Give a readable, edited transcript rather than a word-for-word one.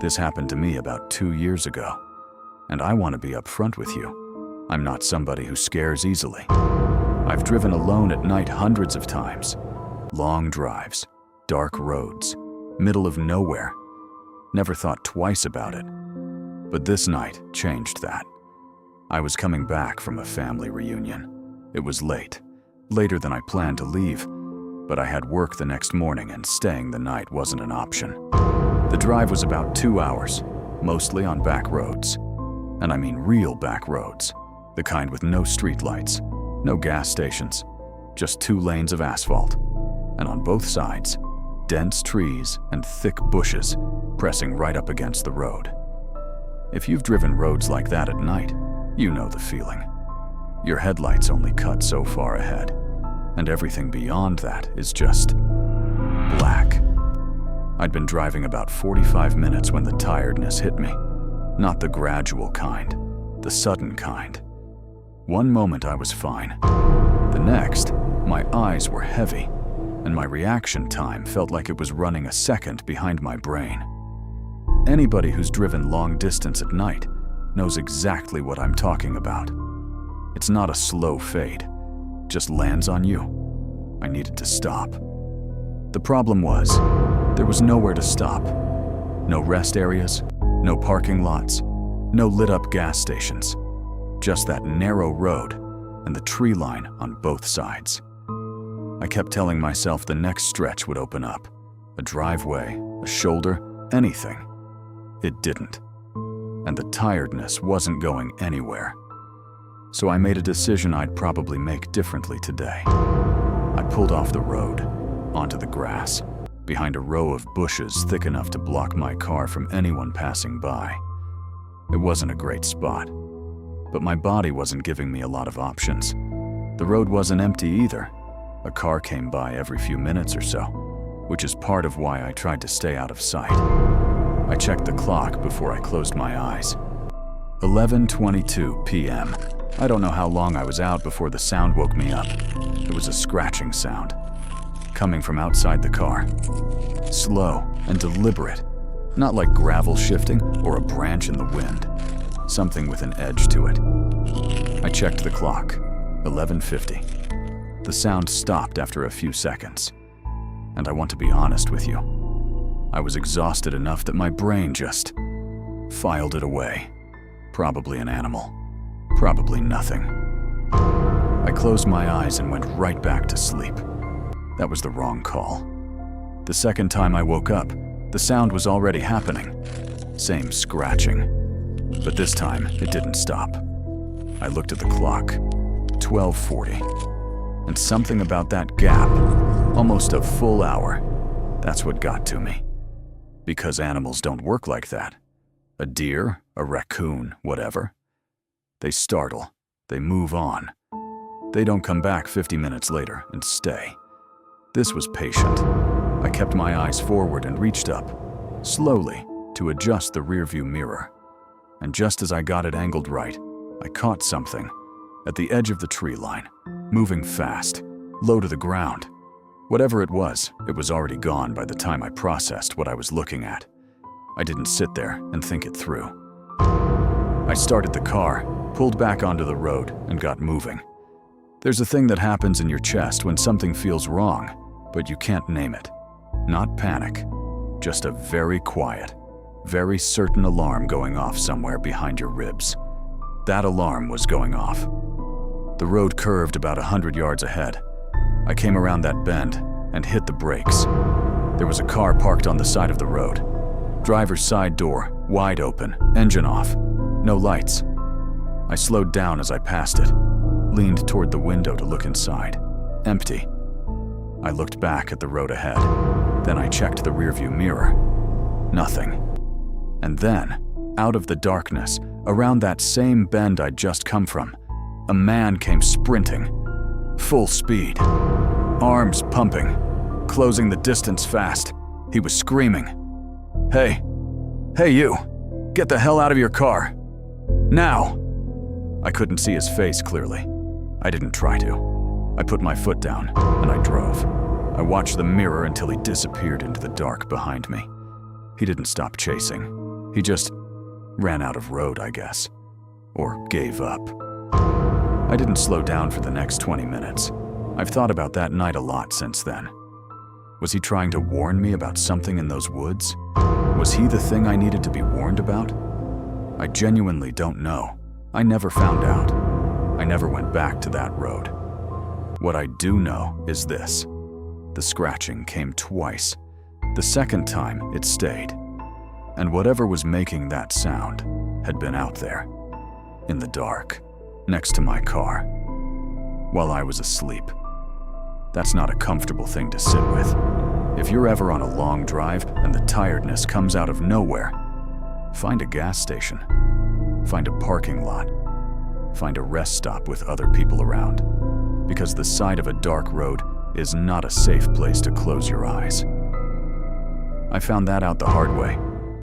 This happened to me about 2 years ago, and I want to be upfront with you. I'm not somebody who scares easily. I've driven alone at night hundreds of times. Long drives, dark roads, middle of nowhere. Never thought twice about it. But this night changed that. I was coming back from a family reunion. It was late, later than I planned to leave, but I had work the next morning and staying the night wasn't an option. The drive was about 2 hours, mostly on back roads. And I mean real back roads, the kind with no streetlights, no gas stations, just 2 lanes of asphalt. And on both sides, dense trees and thick bushes pressing right up against the road. If you've driven roads like that at night, you know the feeling. Your headlights only cut so far ahead, and everything beyond that is just black. I'd been driving about 45 minutes when the tiredness hit me. Not the gradual kind, the sudden kind. One moment I was fine. The next, my eyes were heavy, and my reaction time felt like it was running a second behind my brain. Anybody who's driven long distance at night knows exactly what I'm talking about. It's not a slow fade, just lands on you. I needed to stop. The problem was, there was nowhere to stop. No rest areas, no parking lots, no lit-up gas stations. Just that narrow road and the tree line on both sides. I kept telling myself the next stretch would open up. A driveway, a shoulder, anything. It didn't. And the tiredness wasn't going anywhere. So I made a decision I'd probably make differently today. I pulled off the road, onto the grass, behind a row of bushes thick enough to block my car from anyone passing by. It wasn't a great spot, but my body wasn't giving me a lot of options. The road wasn't empty either. A car came by every few minutes or so, which is part of why I tried to stay out of sight. I checked the clock before I closed my eyes. 11:22 p.m. I don't know how long I was out before the sound woke me up. It was a scratching sound, coming from outside the car. Slow and deliberate, not like gravel shifting or a branch in the wind. Something with an edge to it. I checked the clock, 11:50. The sound stopped after a few seconds. And I want to be honest with you. I was exhausted enough that my brain just filed it away. Probably an animal. Probably nothing. I closed my eyes and went right back to sleep. That was the wrong call. The second time I woke up, the sound was already happening. Same scratching. But this time, it didn't stop. I looked at the clock. 12:40. And something about that gap, almost a full hour, that's what got to me. Because animals don't work like that. A deer, a raccoon, whatever. They startle, they move on. They don't come back 50 minutes later and stay. This was patient. I kept my eyes forward and reached up, slowly, to adjust the rearview mirror. And just as I got it angled right, I caught something at the edge of the tree line, moving fast, low to the ground. Whatever it was already gone by the time I processed what I was looking at. I didn't sit there and think it through. I started the car, pulled back onto the road, and got moving. There's a thing that happens in your chest when something feels wrong, but you can't name it. Not panic, just a very quiet, very certain alarm going off somewhere behind your ribs. That alarm was going off. The road curved about 100 yards ahead. I came around that bend and hit the brakes. There was a car parked on the side of the road. Driver's side door, wide open, engine off, no lights. I slowed down as I passed it, leaned toward the window to look inside. Empty. I looked back at the road ahead. Then I checked the rearview mirror. Nothing. And then, out of the darkness, around that same bend I'd just come from, a man came sprinting. Full speed. Arms pumping. Closing the distance fast. He was screaming. Hey! Hey you! Get the hell out of your car! Now! I couldn't see his face clearly. I didn't try to. I put my foot down, and I drove. I watched the mirror until he disappeared into the dark behind me. He didn't stop chasing. He just ran out of road, I guess. Or gave up. I didn't slow down for the next 20 minutes. I've thought about that night a lot since then. Was he trying to warn me about something in those woods? Was he the thing I needed to be warned about? I genuinely don't know. I never found out. I never went back to that road. What I do know is this. The scratching came twice. The second time, it stayed. And whatever was making that sound had been out there, in the dark, next to my car, while I was asleep. That's not a comfortable thing to sit with. If you're ever on a long drive and the tiredness comes out of nowhere, find a gas station, find a parking lot, find a rest stop with other people around, because the side of a dark road is not a safe place to close your eyes. I found that out the hard way.